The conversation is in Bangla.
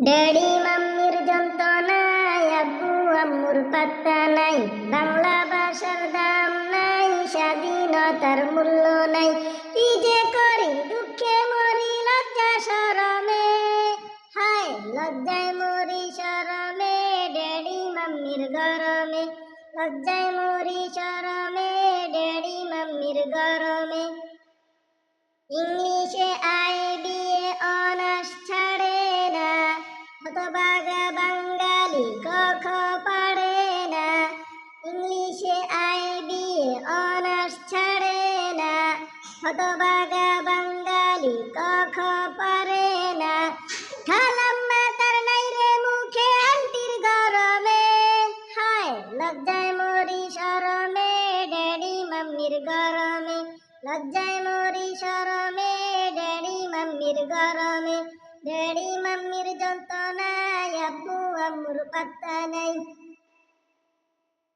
ড্যাডি মাম্মির যন্ত্রণায়, আব্বু আম্মুর পাত্তা নাই। বাংলা ভাষার দাম নাই, স্বাধীনতার মূল্য নাই। কি যে করি, দুঃখে মরি, লজ্জা শরমে। হায় লজ্জায় মরি শরমে, ড্যাডি মাম্মির গরমে। লজ্জায় মরি শরমে, ড্যাডি মাম্মির গরমে। ইংলিশে আইবিএ অনার্স ছাড়ে না, হতভাগা বাঙালি ক খ পারে না। ইংলিশে আইবিএ অনার্স ছাড়ে না, হতভাগা বাঙালি ক খ পারে না। খালাম্মা তার নাই রে মুখে আন্টির গরমে। হায় লজ্জায় মরি শরমে, ড্যাডি মাম্মির গরমে। লজ্জায় মরি শরমে, ড্যাডি মাম্মির গরমে। ড্যাডি মাম্মির যন্ত্রণায়, আব্বু আম্মুর পাত্তা নাই।